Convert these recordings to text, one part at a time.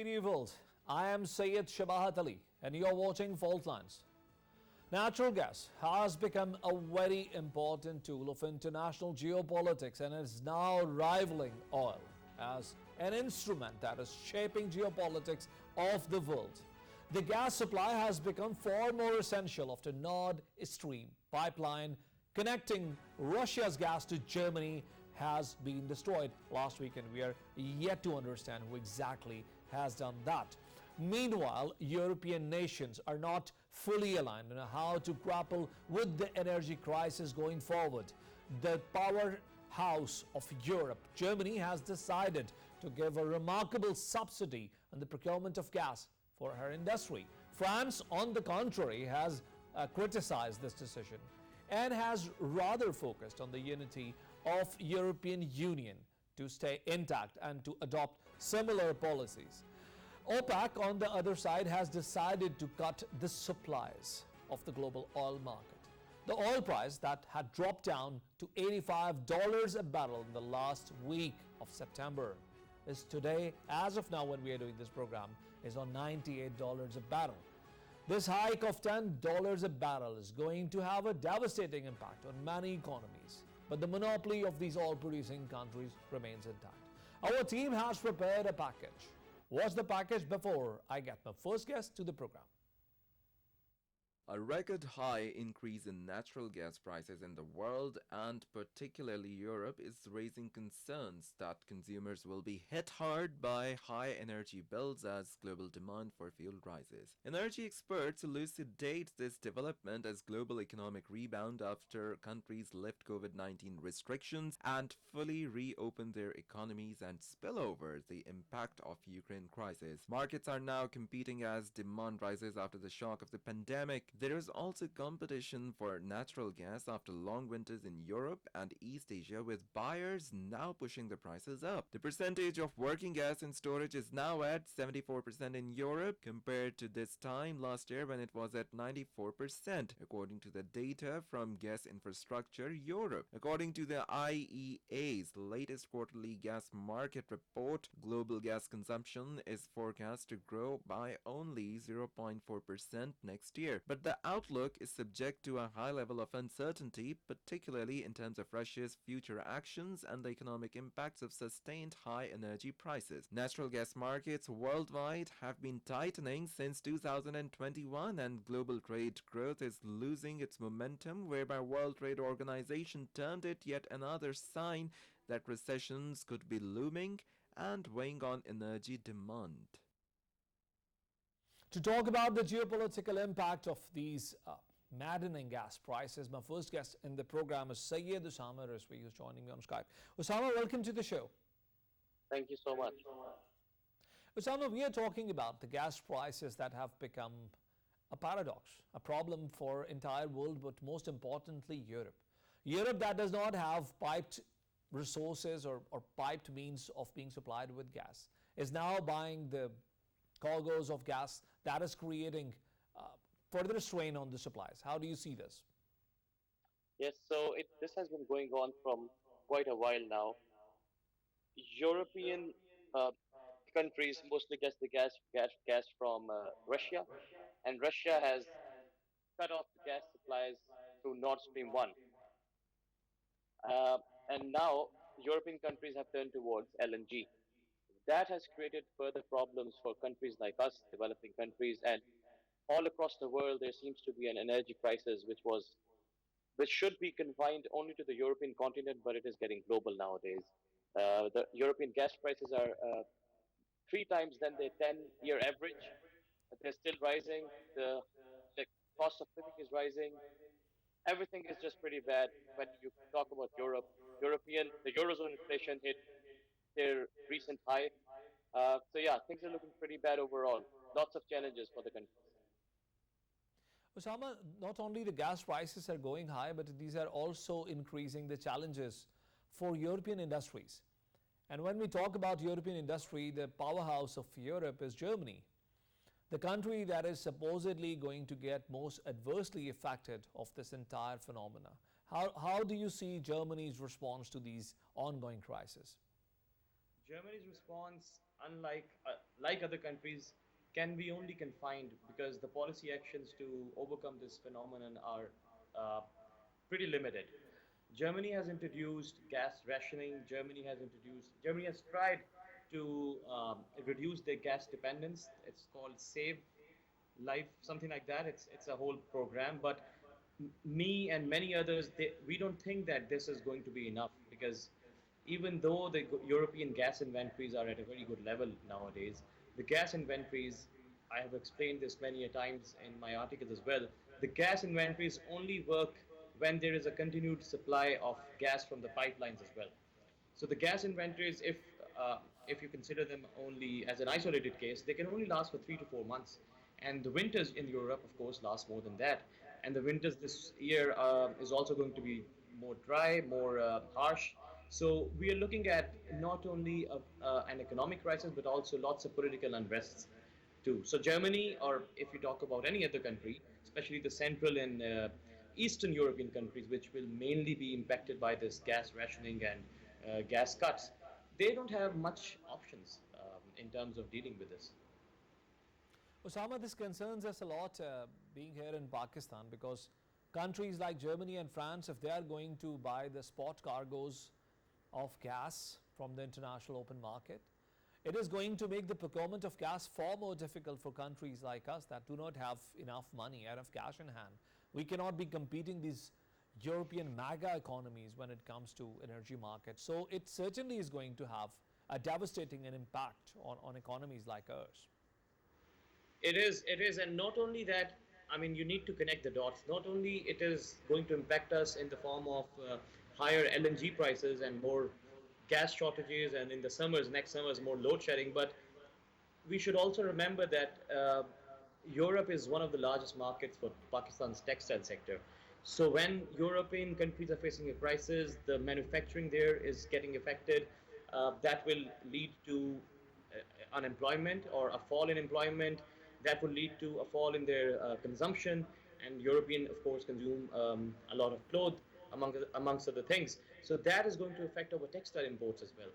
SPD World. I am Syed Shabahat Ali and you are watching Fault Lines. Natural gas has become a very important tool of international geopolitics and is now rivaling oil as an instrument that is shaping geopolitics of the world. The gas supply has become far more essential after Nord Stream pipeline connecting Russia's gas to Germany has been destroyed last week, and we are yet to understand who exactly has done that. Meanwhile, European nations are not fully aligned on how to grapple with the energy crisis going forward. The powerhouse of Europe, Germany, has decided to give a remarkable subsidy on the procurement of gas for her industry. France, on the contrary, has criticized this decision and has rather focused on the unity of European Union to stay intact and to adopt similar policies. OPEC, on the other side, has decided to cut the supplies of the global oil market. The oil price that had dropped down to $85 a barrel in the last week of September is today, as of now when we are doing this program, is on $98 a barrel. This hike of $10 a barrel is going to have a devastating impact on many economies, but the monopoly of these oil-producing countries remains intact. Our team has prepared a package. Watch the package before I get my first guest to the program. A record high increase in natural gas prices in the world and particularly Europe is raising concerns that consumers will be hit hard by high energy bills as global demand for fuel rises. Energy experts elucidate this development as global economic rebound after countries lift COVID-19 restrictions and fully reopen their economies and spill over the impact of Ukraine crisis. Markets are now competing as demand rises after the shock of the pandemic. There is also competition for natural gas after long winters in Europe and East Asia, with buyers now pushing the prices up. The percentage of working gas in storage is now at 74% in Europe compared to this time last year when it was at 94%, according to the data from Gas Infrastructure Europe. According to the IEA's latest quarterly gas market report, global gas consumption is forecast to grow by only 0.4% next year. But the outlook is subject to a high level of uncertainty, particularly in terms of Russia's future actions and the economic impacts of sustained high energy prices. Natural gas markets worldwide have been tightening since 2021, and global trade growth is losing its momentum, whereby World Trade Organization termed it yet another sign that recessions could be looming and weighing on energy demand. To talk about the geopolitical impact of these maddening gas prices, my first guest in the program is Syed Usama Rizvi, who's joining me on Skype. Usama, welcome to the show. Thank you so much. Usama, we are talking about the gas prices that have become a paradox, a problem for entire world, but most importantly, Europe. Europe that does not have piped resources or piped means of being supplied with gas is now buying the cargoes of gas that is creating further strain on the supplies. How do you see this? Yes, so this has been going on from quite a while now. European countries mostly get the gas from Russia, and Russia has cut off the gas supplies through Nord Stream 1. And now European countries have turned towards LNG. That has created further problems for countries like us, developing countries, and all across the world there seems to be an energy crisis which should be confined only to the European continent, but it is getting global nowadays. The European gas prices are 3 times than their 10-year average. They're still rising. The cost of living is rising. Everything is just pretty bad when you talk about Europe. The Eurozone inflation hit their recent high. So yeah, things are looking pretty bad overall. Lots of challenges for the country. Osama, not only the gas prices are going high, but these are also increasing the challenges for European industries. And when we talk about European industry, the powerhouse of Europe is Germany, the country that is supposedly going to get most adversely affected of this entire phenomena. How do you see Germany's response to these ongoing crises? Germany's response, unlike like other countries, can be only confined because the policy actions to overcome this phenomenon are uh, pretty limited. Germany has introduced gas rationing. Germany has tried to reduce their gas dependence. It's called Save Life, something like that. It's a whole program, but me and many others, we don't think that this is going to be enough because even though the European gas inventories are at a very good level nowadays, the gas inventories, I have explained this many a times in my articles as well, the gas inventories only work when there is a continued supply of gas from the pipelines as well. So the gas inventories, if you consider them only as an isolated case, they can only last for 3 to 4 months. And the winters in Europe, of course, last more than that. And the winters this year is also going to be more dry, more harsh. So we are looking at not only an economic crisis, but also lots of political unrests too. So Germany, or if you talk about any other country, especially the Central and Eastern European countries, which will mainly be impacted by this gas rationing and gas cuts, they don't have much options in terms of dealing with this. Osama, this concerns us a lot being here in Pakistan because countries like Germany and France, if they are going to buy the spot cargoes of gas from the international open market, it is going to make the procurement of gas far more difficult for countries like us that do not have enough money, enough cash in hand. We cannot be competing these European mega economies when it comes to energy markets. So it certainly is going to have a devastating impact on economies like ours. It is, and not only that. I mean, you need to connect the dots. Not only it is going to impact us in the form of higher LNG prices and more gas shortages, and in the summers, next summers, more load shedding, but we should also remember that Europe is one of the largest markets for Pakistan's textile sector. So when European countries are facing a crisis, the manufacturing there is getting affected. That will lead to unemployment or a fall in employment. That will lead to a fall in their consumption. And European, of course, consume a lot of clothes, amongst other things. So that is going to affect our textile imports as well.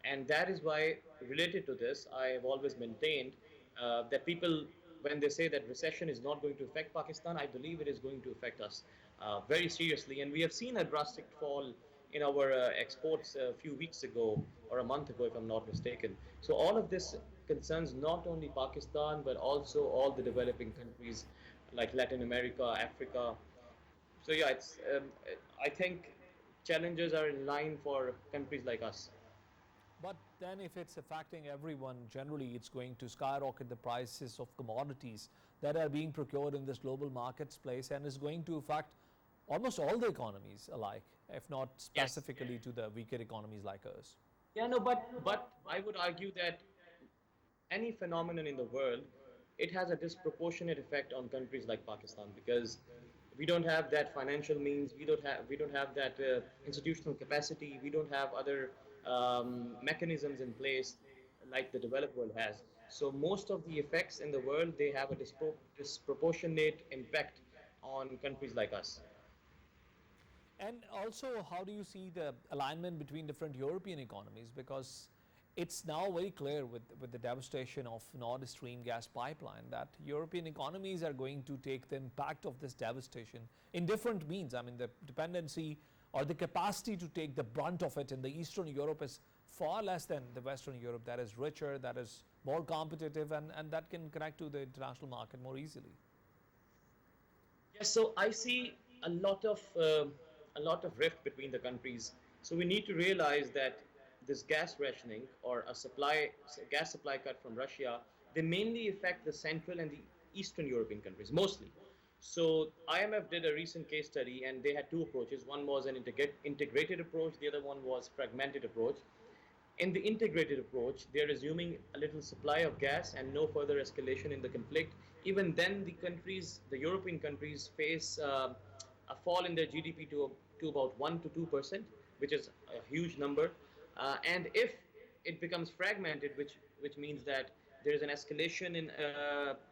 And that is why, related to this, I have always maintained that people, when they say that recession is not going to affect Pakistan, I believe it is going to affect us very seriously. And we have seen a drastic fall in our exports a few weeks ago or a month ago, if I'm not mistaken. So all of this concerns not only Pakistan, but also all the developing countries like Latin America, Africa. So yeah, I think challenges are in line for countries like us. But then, if it's affecting everyone, generally it's going to skyrocket the prices of commodities that are being procured in this global marketplace and is going to affect almost all the economies alike, if not Yes. specifically to the weaker economies like ours. Yeah, no, but I would argue that any phenomenon in the world, it has a disproportionate effect on countries like Pakistan because we don't have that financial means, we don't have that institutional capacity, we don't have other mechanisms in place like the developed world has. So most of the effects in the world, they have a disproportionate impact on countries like us. And also, how do you see the alignment between different European economies? Because it's now very clear with the devastation of Nord Stream gas pipeline that European economies are going to take the impact of this devastation in different means. I mean, the dependency or the capacity to take the brunt of it in the Eastern Europe is far less than the Western Europe that is richer, that is more competitive, and that can connect to the international market more easily. Yes, so I see a lot of rift between the countries. So we need to realize that this gas rationing or gas supply cut from Russia, they mainly affect the Central and the Eastern European countries mostly. So IMF did a recent case study, and they had two approaches. One was an integrated approach. The other one was fragmented approach. In the integrated approach, they're assuming a little supply of gas and no further escalation in the conflict. Even then, the European countries, face a fall in their GDP to about 1 to 2%, which is a huge number. And if it becomes fragmented, which means that there is an escalation in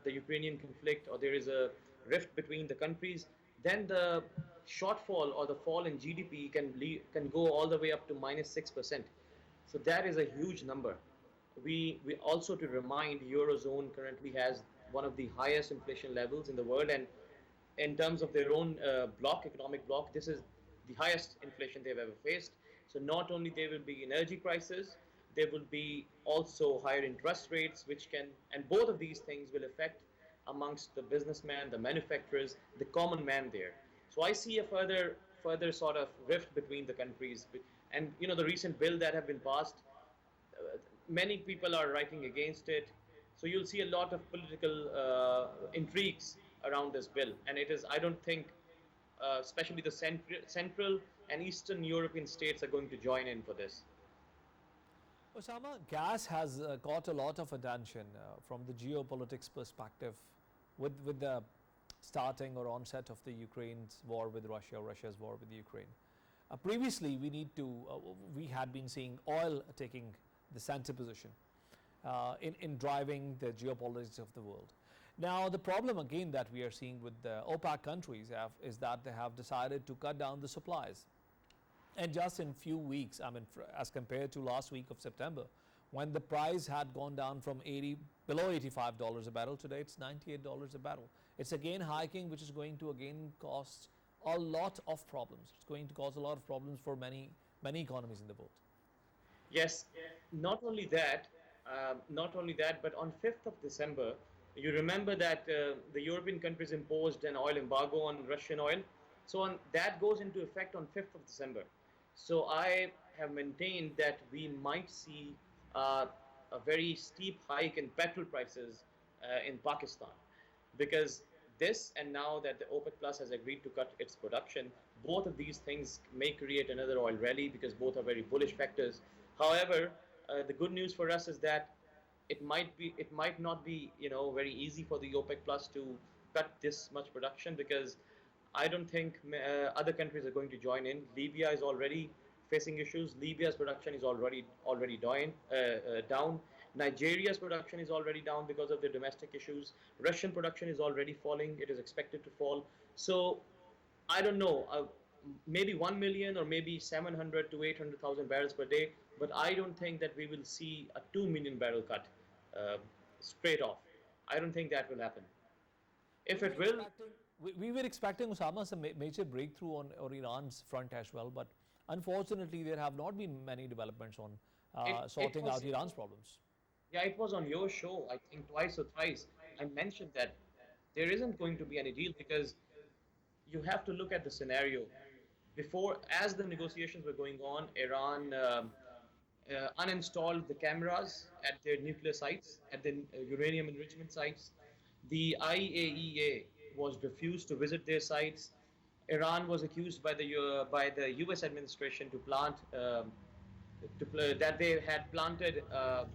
the Ukrainian conflict, or there is a rift between the countries, then the shortfall or the fall in GDP can go all the way up to -6%. So that is a huge number. We also, to remind, Eurozone currently has one of the highest inflation levels in the world, and in terms of their own economic bloc, this is the highest inflation they've ever faced. So not only there will be energy prices, there will be also higher interest rates, which can, and both of these things will affect amongst the businessman, the manufacturers, the common man there. So I see a further sort of rift between the countries, and the recent bill that have been passed, many people are writing against it. So you'll see a lot of political intrigues around this bill, and it is, I don't think, especially the central and Eastern European states are going to join in for this. Osama, gas has got a lot of attention from the geopolitics perspective with the starting or onset of the Ukraine's war with Russia, Russia's war with Ukraine. Previously, we had been seeing oil taking the center position in driving the geopolitics of the world. Now, the problem again that we are seeing with the OPEC countries is that they have decided to cut down the supplies. And just in few weeks, I mean, as compared to last week of September, when the price had gone down from below $85 a barrel, today it's $98 a barrel. It's again hiking, which is going to again cause a lot of problems. It's going to cause a lot of problems for many economies in the world. Yes, not only that, but on 5th of December, you remember that the European countries imposed an oil embargo on Russian oil. So that goes into effect on 5th of December. So I have maintained that we might see a very steep hike in petrol prices in Pakistan, because this, and now that the OPEC Plus has agreed to cut its production, both of these things may create another oil rally, because both are very bullish factors. However, the good news for us is that it might not be very easy for the OPEC Plus to cut this much production, because I don't think other countries are going to join in. Libya is already facing issues. Libya's production is already down. Nigeria's production is already down because of their domestic issues. Russian production is already falling. It is expected to fall. So I don't know, maybe 1 million or maybe 700 to 800,000 barrels per day, but I don't think that we will see a 2 million barrel cut uh, straight off. I don't think that will happen. If it will, We were expecting, Osama, some major breakthrough on Iran's front as well, but unfortunately there have not been many developments on sorting out Iran's problems. yeah, it was on your show, I think twice or thrice. I mentioned that there isn't going to be any deal, because you have to look at the scenario. Before, as the negotiations were going on, Iran uninstalled the cameras at their nuclear sites, at the uranium enrichment sites. The IAEA was refused to visit their sites. Iran was accused by the U.S. administration to that they had planted a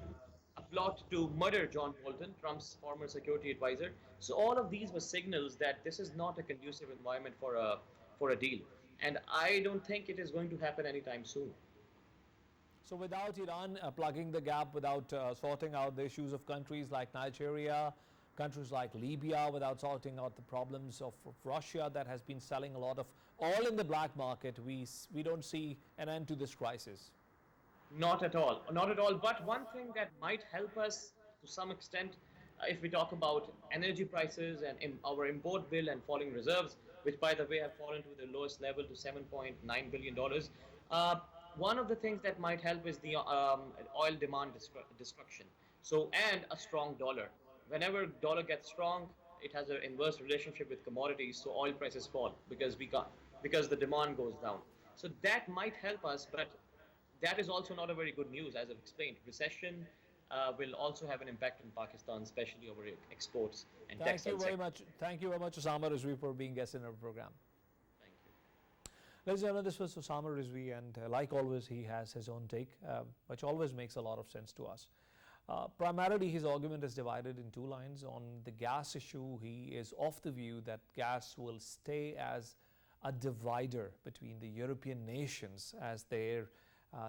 plot to murder John Bolton, Trump's former security advisor. So all of these were signals that this is not a conducive environment for a deal, and I don't think it is going to happen anytime soon. So without Iran plugging the gap, without sorting out the issues of countries like Nigeria, countries like Libya, without sorting out the problems of Russia that has been selling a lot of oil in the black market, we don't see an end to this crisis. Not at all, not at all. But one thing that might help us to some extent, if we talk about energy prices and our import bill and falling reserves, which by the way have fallen to the lowest level to $7.9 billion. One of the things that might help is the oil demand destruction. So, and a strong dollar. Whenever dollar gets strong, it has an inverse relationship with commodities. So oil prices fall because the demand goes down. So that might help us, but that is also not a very good news, as I've explained. Recession will also have an impact in Pakistan, especially over exports and textile sector. Thank you very much, Osama Rizvi, for being guest in our program. Thank you. Ladies and gentlemen, this was Osama Rizvi, and like always, he has his own take, which always makes a lot of sense to us. Primarily, his argument is divided in two lines. On the gas issue, he is of the view that gas will stay as a divider between the European nations, as their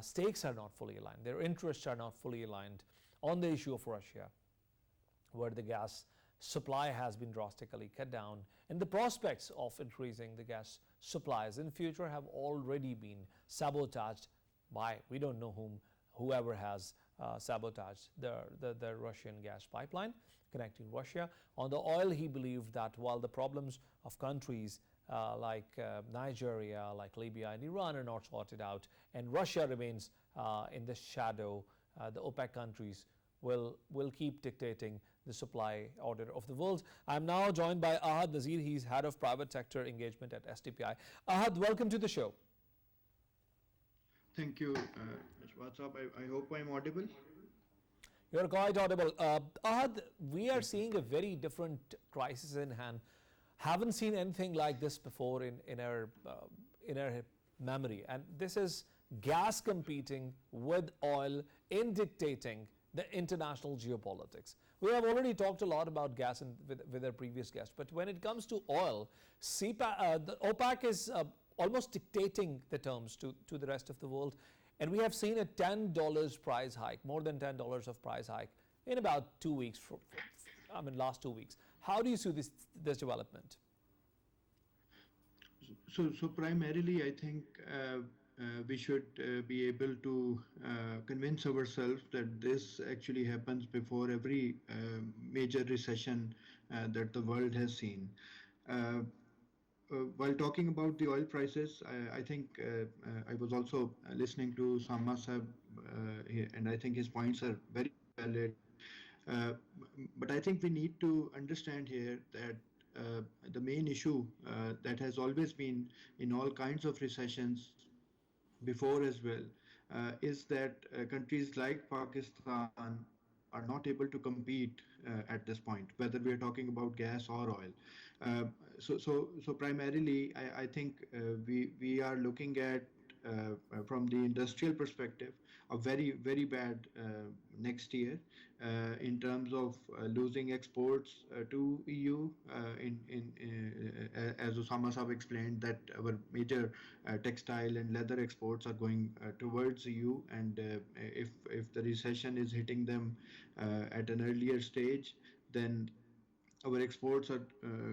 stakes are not fully aligned, their interests are not fully aligned on the issue of Russia, where the gas supply has been drastically cut down, and the prospects of increasing the gas supplies in future have already been sabotaged by we don't know whoever has sabotaged the Russian gas pipeline connecting Russia. On the oil, he believed that while the problems of countries like Nigeria, like Libya and Iran are not sorted out, and Russia remains in the shadow, the OPEC countries will keep dictating the supply order of the world. I'm now joined by Ahad Nazir. He's head of private sector engagement at STPI. Ahad, welcome to the show. Thank you, what's up? I hope I'm audible. You're quite audible. Ahad, we are seeing a very different crisis in hand. Haven't seen anything like this before in our memory, and this is gas competing with oil in dictating the international geopolitics. We have already talked a lot about gas with our previous guest, but when it comes to oil, the OPEC is almost dictating the terms to the rest of the world. And we have seen a $10 price hike, more than $10 of price hike in about 2 weeks, last 2 weeks. How do you see this development? So primarily, I think we should be able to convince ourselves that this actually happens before every major recession that the world has seen. While talking about the oil prices, I think I was also listening to Sama Sahab, and I think his points are very valid. Uh, but I think we need to understand here that the main issue that has always been in all kinds of recessions before as well is that countries like Pakistan are not able to compete at this point, whether we are talking about gas or oil. So primarily, I think we are looking at from the industrial perspective a very bad next year in terms of losing exports to EU. As Osama Saab explained, that our major textile and leather exports are going towards EU, and if the recession is hitting them at an earlier stage, then our exports are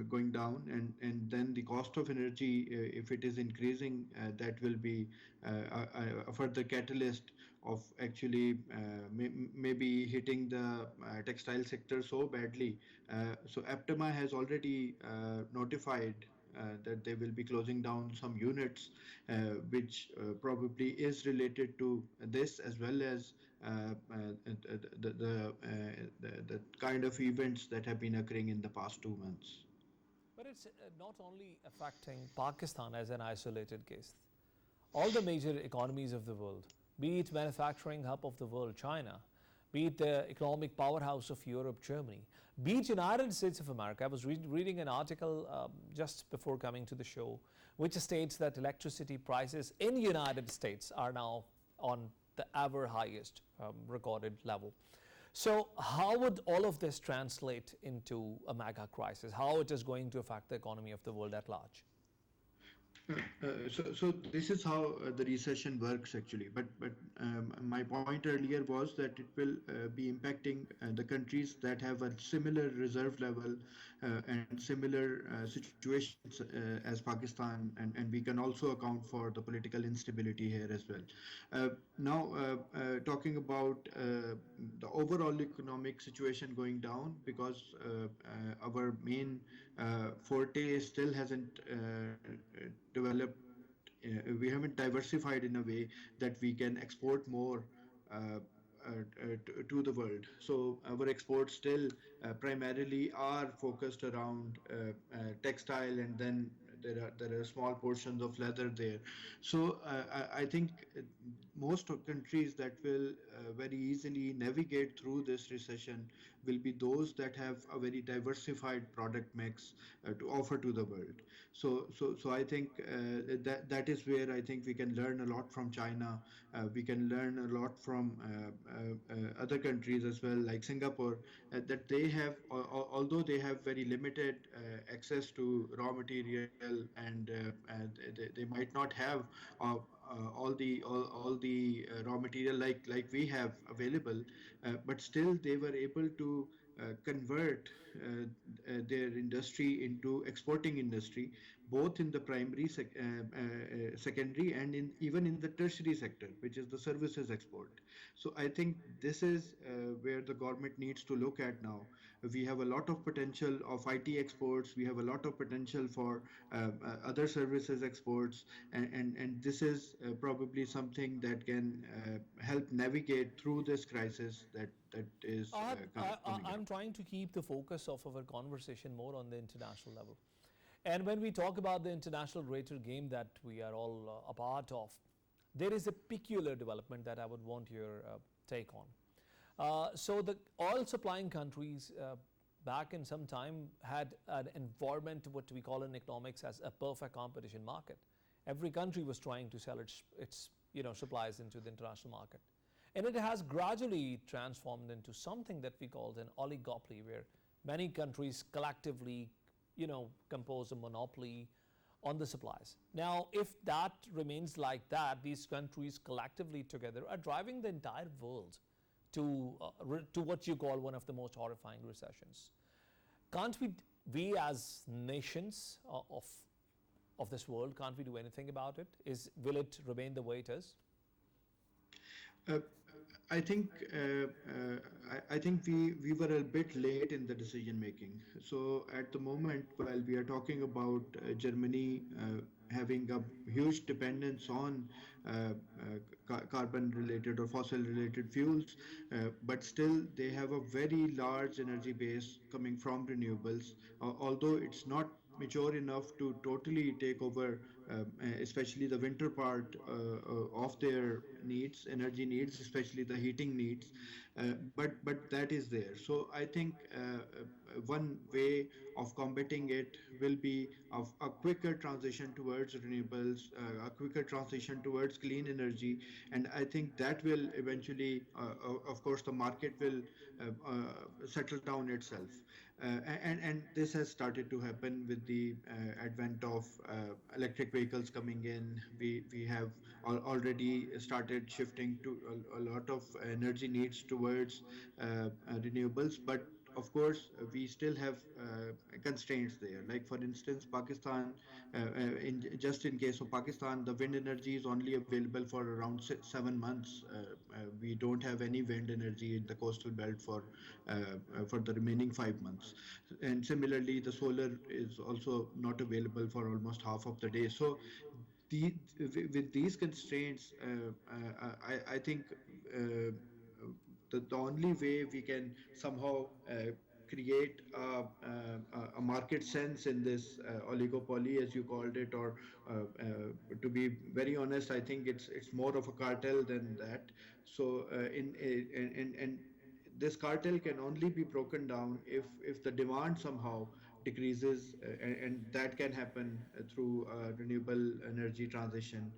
going down, and then the cost of energy, if it is increasing, that will be a further catalyst of actually maybe hitting the textile sector so badly. So APTMA has already notified that they will be closing down some units, which probably is related to this, as well as the kind of events that have been occurring in the past 2 months. But it's not only affecting Pakistan as an isolated case. All the major economies of the world, be it manufacturing hub of the world, China, be it the economic powerhouse of Europe, Germany, be it United States of America. I was reading an article just before coming to the show, which states that electricity prices in United States are now on the ever highest recorded level. So how would all of this translate into a mega crisis? How it is going to affect the economy of the world at large? So this is how the recession works actually. But my point earlier was that it will be impacting the countries that have a similar reserve level and similar situations as Pakistan, and we can also account for the political instability here as well. Now, talking about the overall economic situation going down, because our main forte still hasn't developed. We haven't diversified in a way that we can export more to the world. So our exports still primarily are focused around textile, and then there are small portions of leather there. So I think most of countries that will very easily navigate through this recession will be those that have a very diversified product mix to offer to the world. So I think that is where I think we can learn a lot from China. We can learn a lot from other countries as well, like Singapore, that they have, although they have very limited access to raw materials available, and they might not have all the raw material like we have available, but still they were able to convert their industry into exporting industry, both in the secondary, and in even in the tertiary sector, which is the services export. So I think this is where the government needs to look at now. We have a lot of potential of IT exports. We have a lot of potential for other services exports, and this is probably something that can help navigate through this crisis that is coming I'm around. trying to keep the focus of our conversation more on the international level. And when we talk about the international greater game that we are all a part of, there is a peculiar development that I would want your take on. So the oil supplying countries back in some time had an environment, what we call in economics as a perfect competition market. Every country was trying to sell its supplies into the international market. And it has gradually transformed into something that we call an oligopoly, where many countries collectively compose a monopoly on the supplies. Now, if that remains like that, these countries collectively together are driving the entire world to what you call one of the most horrifying recessions. Can't we as nations of this world, can't we do anything about it? Will it remain the way it is? Uh, I think I think we were a bit late in the decision making. So at the moment, while we are talking about Germany having a huge dependence on carbon related or fossil related fuels, but still they have a very large energy base coming from renewables. Although it's not mature enough to totally take over, especially the winter part of their needs, energy needs, especially the heating needs. But that is there. So I think one way of combating it will be of a quicker transition towards renewables, a quicker transition towards clean energy, and I think that will eventually, of course, the market will settle down itself. And this has started to happen with the advent of electric vehicles coming in. We have already started shifting to a lot of energy needs towards renewables, but of course we still have constraints there. Like for instance, Pakistan, in case of Pakistan, the wind energy is only available for around 7 months. We don't have any wind energy in the coastal belt for the remaining 5 months. And similarly, the solar is also not available for almost half of the day. So the, with these constraints, I think the only way we can somehow create a market sense in this oligopoly, as you called it, or to be very honest, I think it's more of a cartel than that. So and this cartel can only be broken down if the demand somehow decreases, and that can happen through renewable energy transition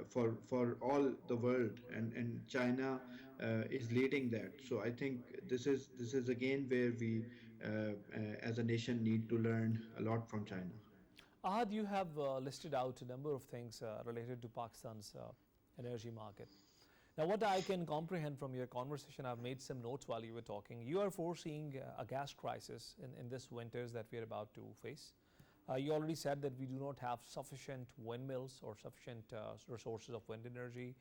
for all the world, and China is leading that. So I think this is again where we as a nation need to learn a lot from China. Ahad, you have listed out a number of things related to Pakistan's energy market. Now, what I can comprehend from your conversation, I've made some notes while you were talking. You are foreseeing a gas crisis in this winters that we are about to face. You already said that we do not have sufficient windmills or sufficient resources of wind energy,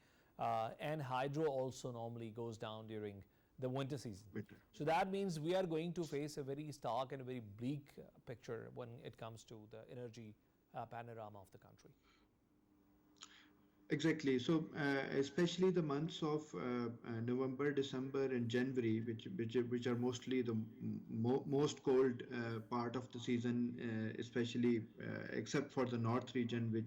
and hydro also normally goes down during the winter season. Winter. So that means we are going to face a very stark and a very bleak picture when it comes to the energy panorama of the country. Exactly. So, especially the months of November, December, and January, which are mostly the most cold part of the season, especially except for the north region,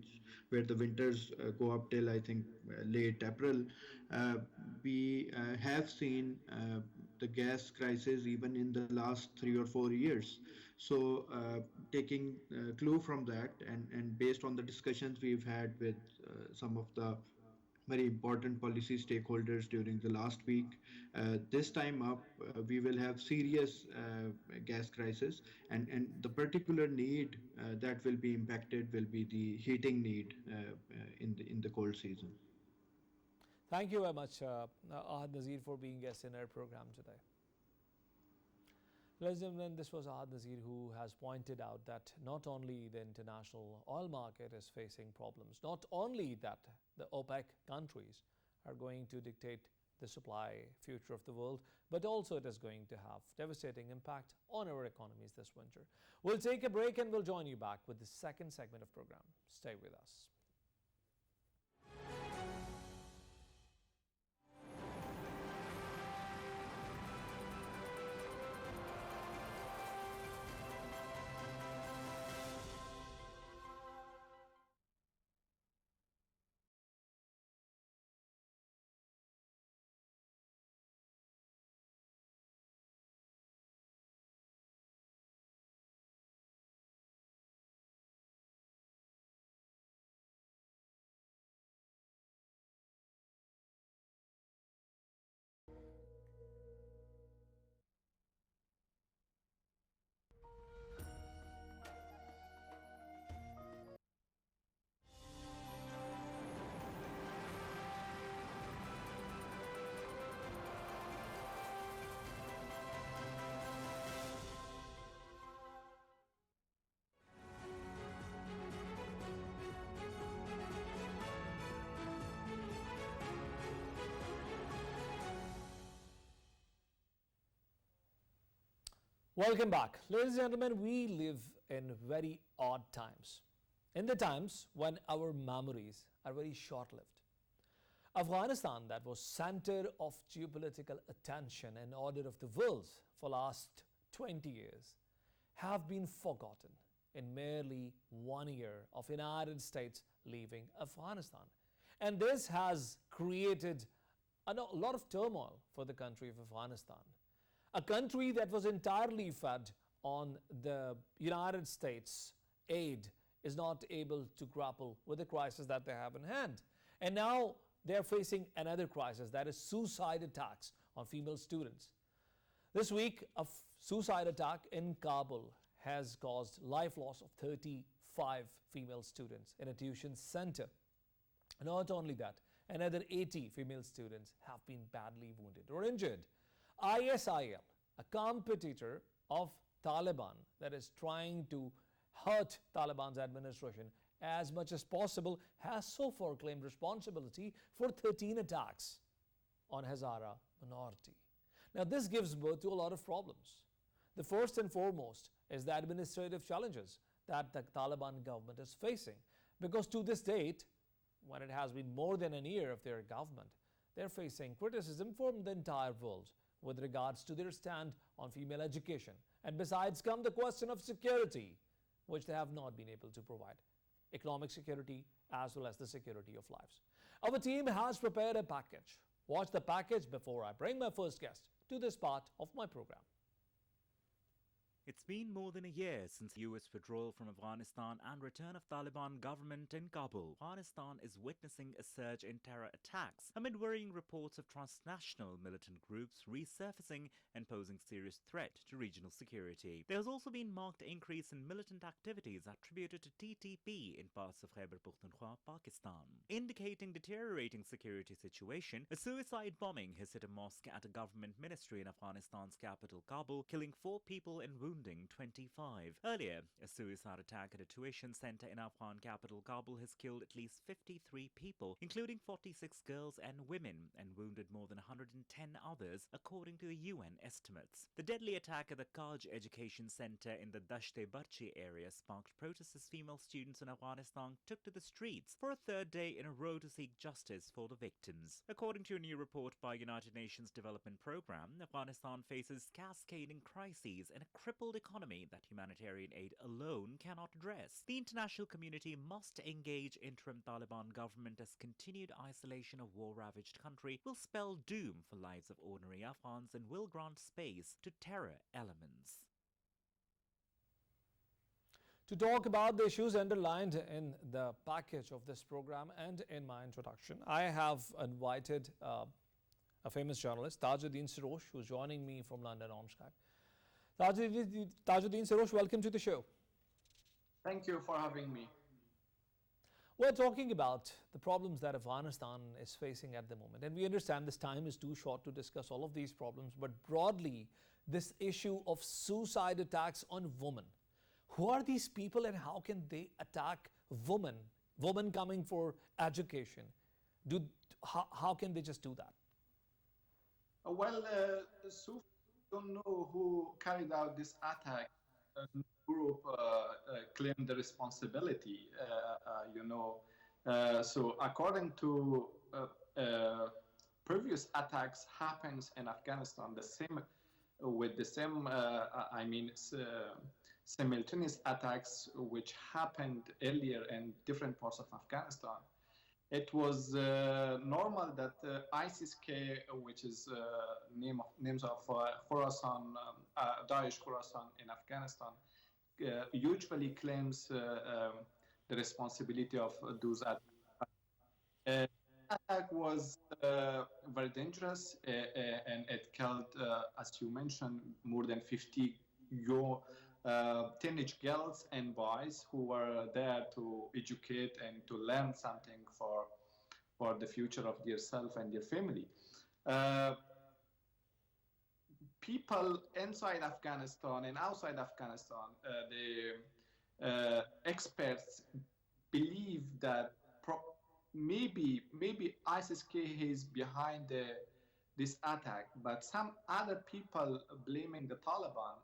where the winters go up till I think late April. Uh, we have seen the gas crisis even in the last 3 or 4 years. So, taking clue from that, and based on the discussions we've had with some of the very important policy stakeholders during the last week. This time up, we will have serious gas crisis, and the particular need that will be impacted will be the heating need in the cold season. Thank you very much, Ahad Nazir, for being guest in our program today. Ladies and gentlemen, this was Ahad Nazir, who has pointed out that not only the international oil market is facing problems, not only that the OPEC countries are going to dictate the supply future of the world, but also it is going to have devastating impact on our economies this winter. We'll take a break and we'll join you back with the second segment of program. Stay with us. Welcome back. Ladies and gentlemen, we live in very odd times. In the times when our memories are very short-lived. Afghanistan, that was center of geopolitical attention and order of the world for last 20 years, have been forgotten in merely 1 year of United States leaving Afghanistan. And this has created a lot of turmoil for the country of Afghanistan. A country that was entirely fed on the United States aid is not able to grapple with the crisis that they have in hand. And now they're facing another crisis, that is suicide attacks on female students. This week, a suicide attack in Kabul has caused life loss of 35 female students in a tuition center. Not only that, another 80 female students have been badly wounded or injured. ISIL, a competitor of Taliban that is trying to hurt Taliban's administration as much as possible, has so far claimed responsibility for 13 attacks on Hazara minority. Now this gives birth to a lot of problems. The first and foremost is the administrative challenges that the Taliban government is facing, because to this date, when it has been more than a year of their government, they're facing criticism from the entire world with regards to their stand on female education. And besides come the question of security, which they have not been able to provide. Economic security as well as the security of lives. Our team has prepared a package. Watch the package before I bring my first guest to this part of my program. It's been more than a year since US withdrawal from Afghanistan and return of Taliban government in Kabul. Afghanistan is witnessing a surge in terror attacks amid worrying reports of transnational militant groups resurfacing and posing serious threat to regional security. There has also been marked increase in militant activities attributed to TTP in parts of Khyber Pakhtunkhwa, Pakistan. Indicating deteriorating security situation, a suicide bombing has hit a mosque at a government ministry in Afghanistan's capital Kabul, killing 4 people and wounding 25. Earlier, a suicide attack at a tuition center in Afghan capital Kabul has killed at least 53 people, including 46 girls and women, and wounded more than 110 others, according to the UN estimates. The deadly attack at the Kaj Education Center in the Dasht-e-Barchi area sparked protests as female students in Afghanistan took to the streets for a third day in a row to seek justice for the victims. According to a new report by United Nations Development Programme, Afghanistan faces cascading crises and a crippled economy that humanitarian aid alone cannot address. The international community must engage interim Taliban government as continued isolation of war-ravaged country will spell doom for lives of ordinary Afghans and will grant space to terror elements. To talk about the issues underlined in the package of this program and in my introduction, I have invited a famous journalist, Tajuddin Sirosh, who's joining me from London on Skype. Tajuddin Sirosh, welcome to the show. Thank you for having me. We're talking about the problems that Afghanistan is facing at the moment, and we understand this time is too short to discuss all of these problems, but broadly, this issue of suicide attacks on women. Who are these people and how can they attack women coming for education? How can they just do that? Well, so don't know who carried out this attack. Group claimed the responsibility, So according to previous attacks happens in Afghanistan, simultaneous attacks which happened earlier in different parts of Afghanistan. It was normal that ISIS-K, which is names of Khorasan, Daesh Khorasan in Afghanistan, usually claims the responsibility of those attacks. The attack was very dangerous and it killed, as you mentioned, more than 50 teenage girls and boys who were there to educate and to learn something for the future of themselves and their family. People inside Afghanistan and outside Afghanistan, the experts believe that maybe ISIS-K is behind this attack, but some other people blaming the Taliban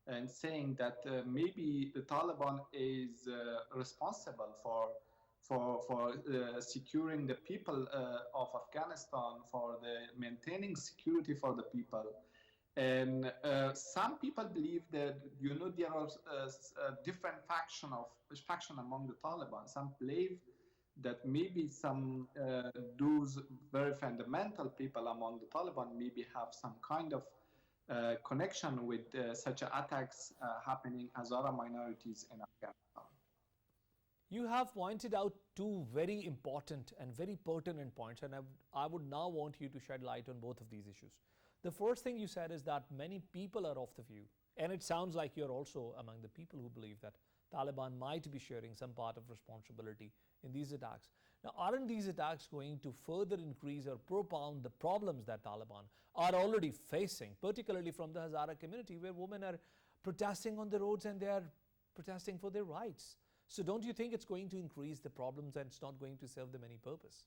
and saying that maybe the Taliban is responsible for securing the people of Afghanistan, for the maintaining security for the people. And some people believe that there are different faction among the Taliban. Some believe that maybe some those very fundamental people among the Taliban maybe have some kind of connection with such attacks happening as other minorities in Afghanistan. You have pointed out two very important and very pertinent points, and I would now want you to shed light on both of these issues. The first thing you said is that many people are of the view, and it sounds like you're also among the people who believe that Taliban might be sharing some part of responsibility in these attacks. Now, aren't these attacks going to further increase or propound the problems that Taliban are already facing, particularly from the Hazara community, where women are protesting on the roads and they are protesting for their rights? So don't you think it's going to increase the problems and it's not going to serve them any purpose?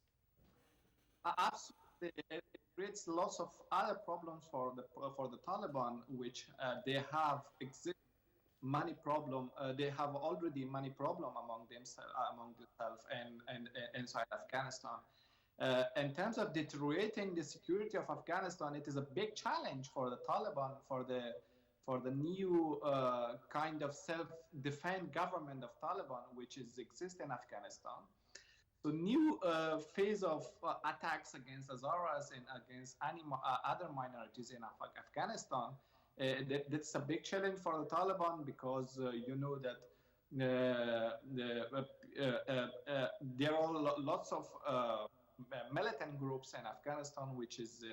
Absolutely. It creates lots of other problems for the Taliban, which they have money problem. They have already money problem among themselves and inside Afghanistan. In terms of deteriorating the security of Afghanistan, it is a big challenge for the Taliban, for the new kind of self-defense government of Taliban, which exists in Afghanistan. So new phase of attacks against Hazaras and against other minorities in Afghanistan. That's a big challenge for the Taliban because that there are lots of militant groups in Afghanistan, which is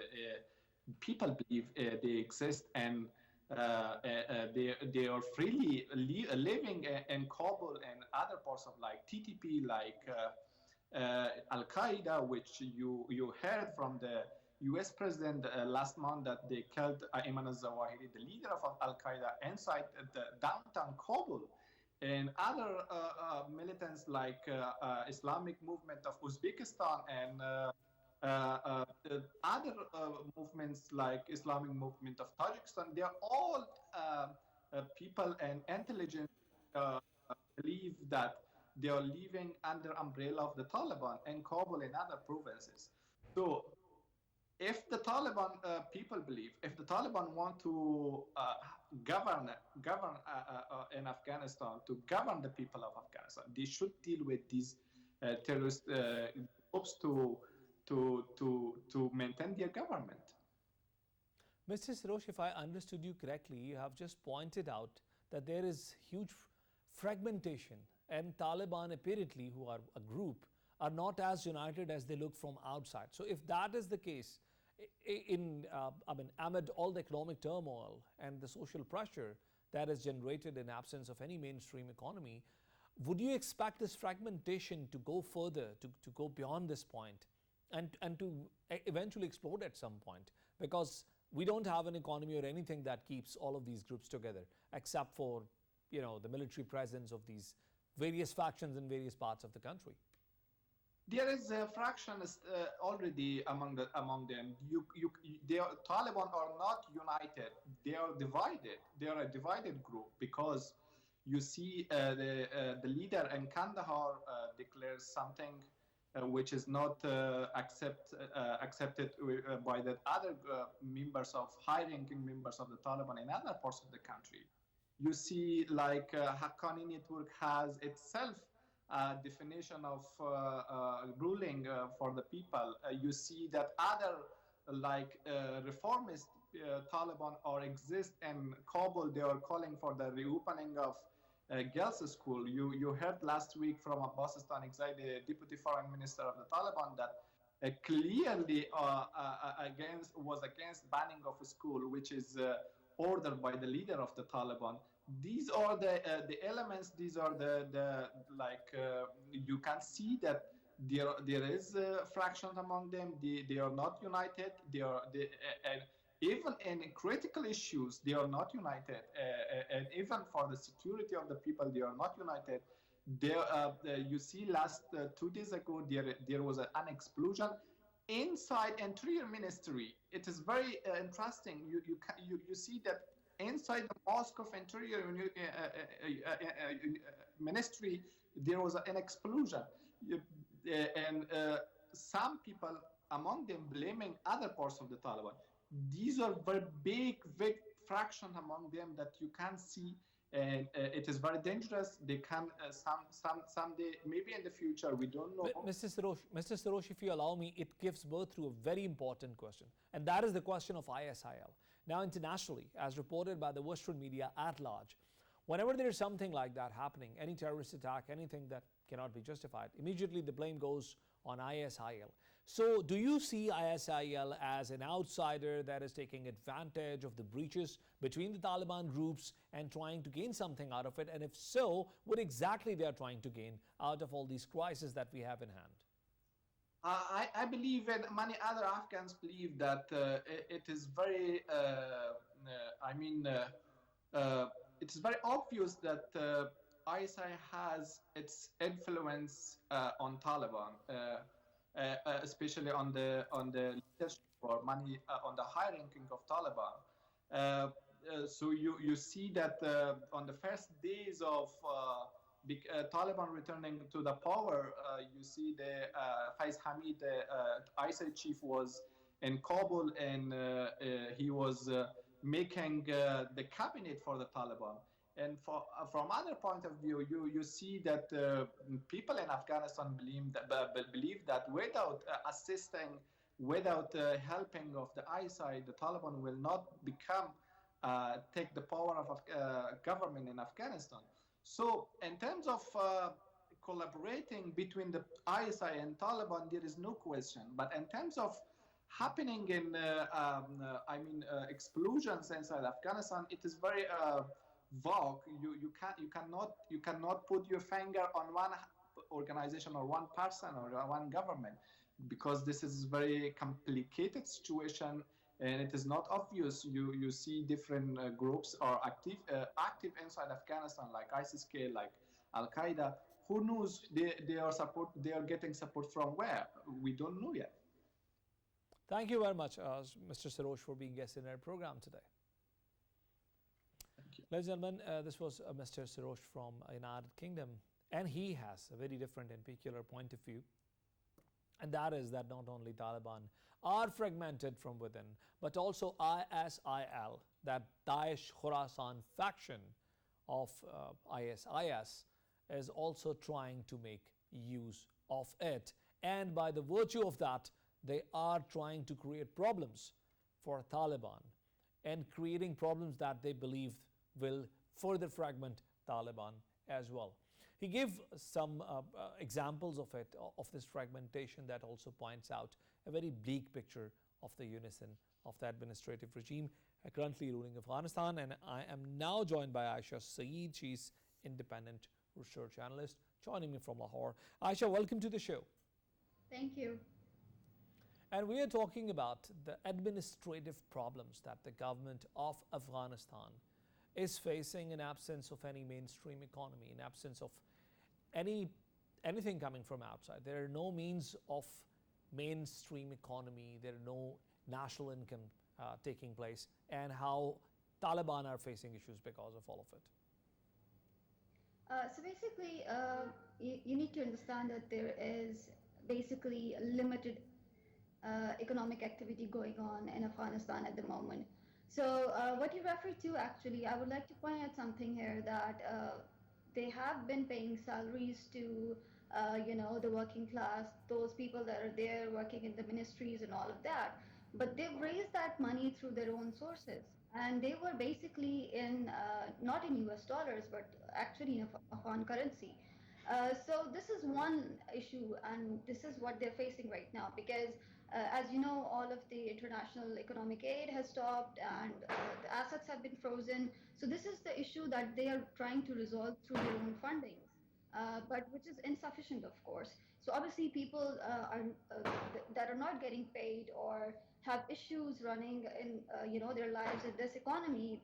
people believe they exist and they are freely living in Kabul and other parts of like TTP, like Al-Qaeda, which you heard from the US president last month that they killed Ayman al-Zawahiri, the leader of Al-Qaeda, inside the downtown Kabul. And other militants like Islamic movement of Uzbekistan and other movements like Islamic movement of Tajikistan, they are all people and intelligence believe that they are living under umbrella of the Taliban in Kabul and other provinces. So if the Taliban people believe, if the Taliban want to govern in Afghanistan, to govern the people of Afghanistan, they should deal with these terrorist groups to maintain their government. Mr. Sirosh, if I understood you correctly, you have just pointed out that there is huge fragmentation, and Taliban apparently, who are a group, are not as united as they look from outside. So if that is the case, amid all the economic turmoil and the social pressure that is generated in absence of any mainstream economy, would you expect this fragmentation to go further, to go beyond this point, and to eventually explode at some point? Because we don't have an economy or anything that keeps all of these groups together, except for the military presence of these various factions in various parts of the country. There is a fraction already among them. Taliban are not united. They are divided. They are a divided group because you see the leader in Kandahar declares something which is not accepted by the other high-ranking members of the Taliban in other parts of the country. You see, like Haqqani Network has itself definition of ruling for the people. You see that other reformist Taliban exist in Kabul. They are calling for the reopening of girls' school. You heard last week from Abbas Stanikzai, the deputy foreign minister of the Taliban, that clearly was against banning of a school, which is ordered by the leader of the Taliban. These are the elements. These are you can see that there is fractions among them. They are not united. And even in critical issues, they are not united. And even for the security of the people, they are not united. You see, last 2 days ago, there was an explosion inside Interior Ministry. It is very interesting. You see that inside the mosque of Interior Ministry, there was an explosion. And some people among them blaming other parts of the Taliban. These are very big fraction among them that you can see, and it is very dangerous. They can someday, maybe in the future, we don't know. Mr. Sarosh, if you allow me, it gives birth to a very important question, and that is the question of ISIL. Now, internationally, as reported by the Western media at large, whenever there is something like that happening, any terrorist attack, anything that cannot be justified, immediately the blame goes on ISIL. So do you see ISIL as an outsider that is taking advantage of the breaches between the Taliban groups and trying to gain something out of it? And if so, what exactly they are trying to gain out of all these crises that we have in hand? I believe, and many other Afghans believe, that it is very, it's very obvious that ISIL has its influence on Taliban, especially on the leadership or many on the high ranking of Taliban. So you see that on the first days of Taliban returning to the power, you see the Faiz Hamid, ISIL chief, was in Kabul, and he was making the cabinet for the Taliban. And from other point of view, you see that people in Afghanistan believe that without assisting, without helping of the ISIL, the Taliban will not take the power of government in Afghanistan. So in terms of collaborating between the ISIL and Taliban, there is no question. But in terms of happening in, explosions inside Afghanistan, it is very vague. You cannot put your finger on one organization or one person or one government, because this is a very complicated situation. And it is not obvious. You see different groups are active inside Afghanistan, like ISIS-K, like Al Qaeda. Who knows? They are getting support from where? We don't know yet. Thank you very much, Mr. Sarosh, for being guest in our program today. Thank you. Ladies and gentlemen, this was Mr. Sarosh from United Kingdom, and he has a very different and peculiar point of view. And that is that not only Taliban are fragmented from within, but also ISIL, that Daesh Khorasan faction of ISIS, is also trying to make use of it. And by the virtue of that, they are trying to create problems for Taliban, and creating problems that they believe will further fragment Taliban as well. He gave some examples of it, of this fragmentation, that also points out a very bleak picture of the unison of the administrative regime currently ruling Afghanistan. And I am now joined by Aisha Saeed. She's independent research analyst joining me from Lahore. Aisha, welcome to the show. Thank you. And we are talking about the administrative problems that the government of Afghanistan is facing in absence of any mainstream economy, in absence of anything coming from outside. There are no means of mainstream economy. There are no national income taking place, and how Taliban are facing issues because of all of it. So basically, you need to understand that there is basically limited economic activity going on in Afghanistan at the moment. So what you refer to, actually, I would like to point out something here, that they have been paying salaries to, the working class, those people that are there working in the ministries and all of that. But they've raised that money through their own sources. And they were basically in, not in US dollars, but actually in Afghan currency. So this is one issue, and this is what they're facing right now, because as you know, all of the international economic aid has stopped, and the assets have been frozen. So this is the issue that they are trying to resolve through their own fundings, but which is insufficient, of course. So obviously, people that are not getting paid or have issues running in their lives in this economy,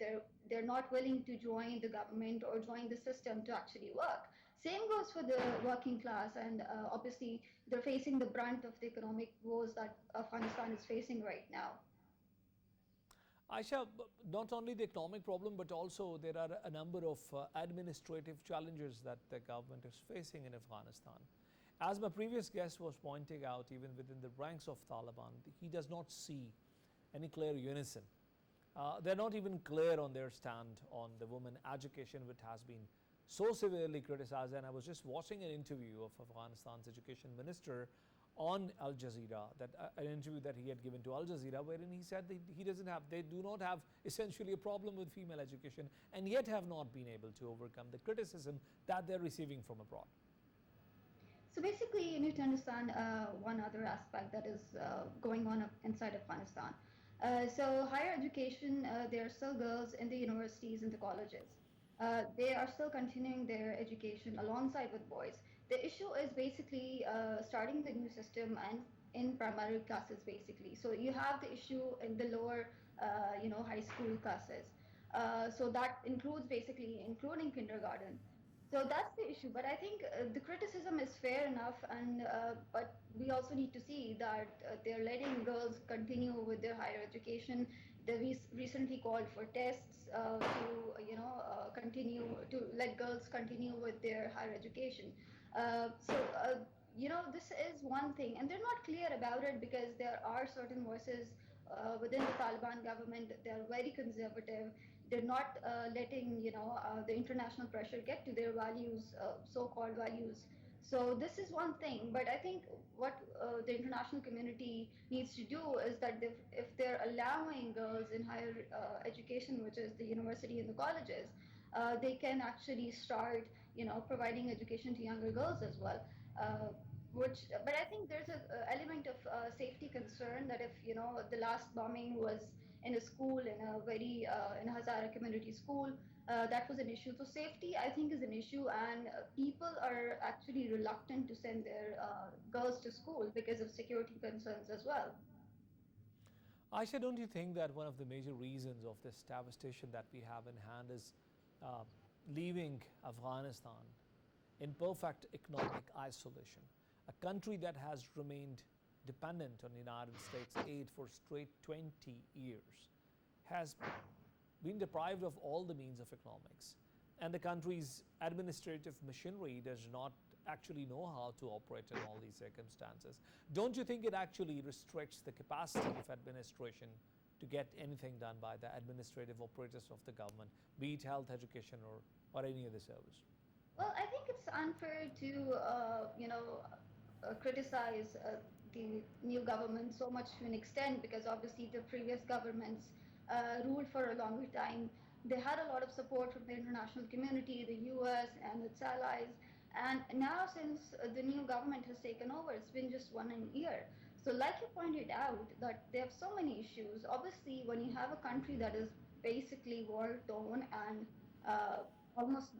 they're not willing to join the government or join the system to actually work. Same goes for the working class, and obviously they're facing the brunt of the economic woes that Afghanistan is facing right now. Aisha, not only the economic problem, but also there are a number of administrative challenges that the government is facing in Afghanistan. As my previous guest was pointing out, even within the ranks of Taliban, he does not see any clear unison. They're not even clear on their stand on the women education, which has been so severely criticized. And I was just watching an interview of Afghanistan's education minister on Al Jazeera, an interview that he had given to Al Jazeera, wherein he said that they do not have essentially a problem with female education, and yet have not been able to overcome the criticism that they're receiving from abroad. So basically, you need to understand one other aspect that is going on inside Afghanistan. So higher education, there are still girls in the universities and the colleges. They are still continuing their education alongside with boys. The issue is basically starting the new system and in primary classes, basically. So you have the issue in the lower, high school classes. So that includes basically including kindergarten. So that's the issue. But I think the criticism is fair enough, and but we also need to see that they're letting girls continue with their higher education. They recently called for tests to continue to let girls continue with their higher education. This is one thing, and they're not clear about it because there are certain voices within the Taliban government. They're very conservative. They're not letting the international pressure get to their values, so-called values. So this is one thing, but I think what the international community needs to do is that if they're allowing girls in higher education, which is the university and the colleges, they can actually start, providing education to younger girls as well. But I think there's an element of safety concern that if the last bombing was in a school, in a Hazara community school, that was an issue. So safety, I think, is an issue, and people are actually reluctant to send their girls to school because of security concerns as well. Aisha, don't you think that one of the major reasons of this devastation that we have in hand is leaving Afghanistan in perfect economic isolation, a country that has remained dependent on the United States aid for straight 20 years, has been deprived of all the means of economics, and the country's administrative machinery does not actually know how to operate in all these circumstances? Don't you think it actually restricts the capacity of administration to get anything done by the administrative operators of the government, be it health, education, or any other service? Well, I think it's unfair to, criticize the new government so much to an extent, because obviously the previous governments ruled for a longer time. they had a lot of support from the international community, the US and its allies. And now, since the new government has taken over, it's been just 1 year. So, like you pointed out, that they have so many issues. Obviously, when you have a country that is basically war torn and almost,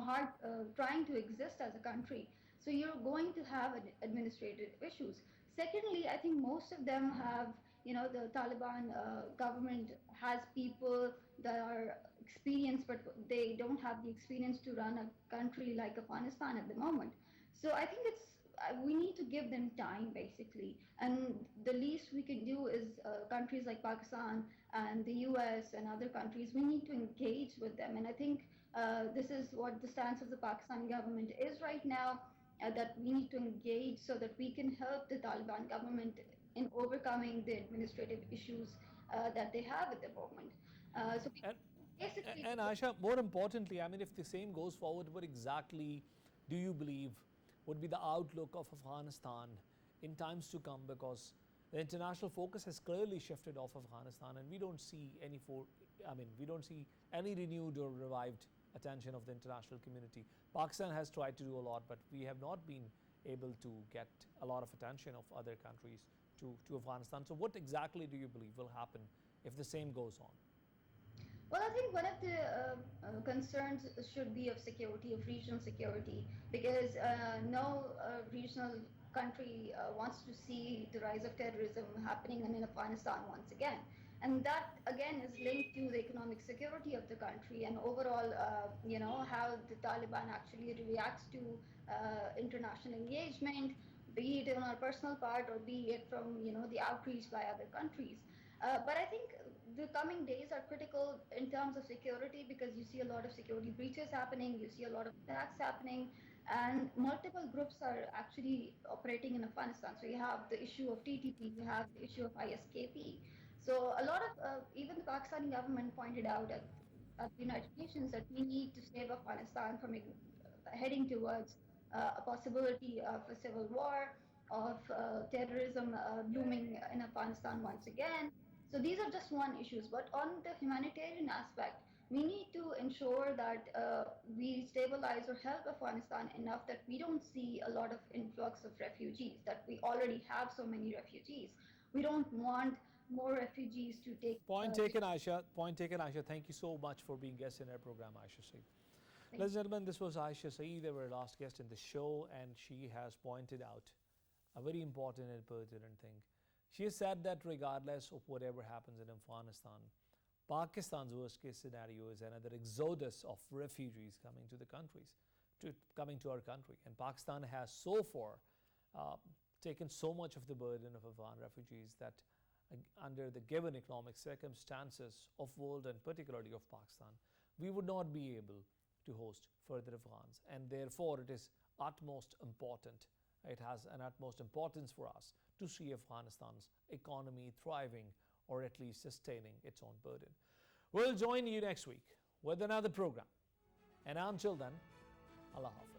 hard trying to exist as a country, so you're going to have administrative issues. Secondly, I think most of them have, the Taliban government has people that are experienced, but they don't have the experience to run a country like Afghanistan at the moment. So I think we need to give them time, basically. And the least we can do is countries like Pakistan and the US and other countries, we need to engage with them. And I think this is what the stance of the Pakistan government is right now, that we need to engage so that we can help the Taliban government in overcoming the administrative issues that they have at the moment. So And, basically, and Aisha, more importantly, I mean, if the same goes forward, what exactly do you believe would be the outlook of Afghanistan in times to come? Because the international focus has clearly shifted off Afghanistan, and we don't see we don't see any renewed or revived attention of the international community. Pakistan has tried to do a lot, but we have not been able to get a lot of attention of other countries to Afghanistan. So, what exactly do you believe will happen if the same goes on? well, I think one of the concerns should be of security, of regional security, because no regional country wants to see the rise of terrorism happening in Afghanistan once again. And that again is linked to the economic security of the country and overall, how the Taliban actually reacts to international engagement, be it on our personal part or be it from the outreach by other countries. But I think the coming days are critical in terms of security, because you see a lot of security breaches happening, you see a lot of attacks happening, and multiple groups are actually operating in Afghanistan. So you have the issue of TTP, you have the issue of ISKP. So a lot of even the Pakistani government pointed out at the United Nations that we need to save Afghanistan from heading towards a possibility of a civil war, of terrorism blooming in Afghanistan once again. So these are just one issues, but on the humanitarian aspect, we need to ensure that we stabilize or help Afghanistan enough that we don't see a lot of influx of refugees, that we already have so many refugees. We don't want more refugees to take. Point taken, Aisha. Point taken, Aisha. Thank you so much for being guest in our program, Aisha Saeed. Ladies and gentlemen, this was Aisha Saeed, our last guest in the show, and she has pointed out a very important and pertinent thing. She has said that regardless of whatever happens in Afghanistan, Pakistan's worst case scenario is another exodus of refugees coming to our country. And Pakistan has so far taken so much of the burden of Afghan refugees that under the given economic circumstances of world and particularly of Pakistan, we would not be able to host further Afghans. And therefore, it is utmost important. It has an utmost importance for us to see Afghanistan's economy thriving or at least sustaining its own burden. We'll join you next week with another program. And until then, Allah Hafiz.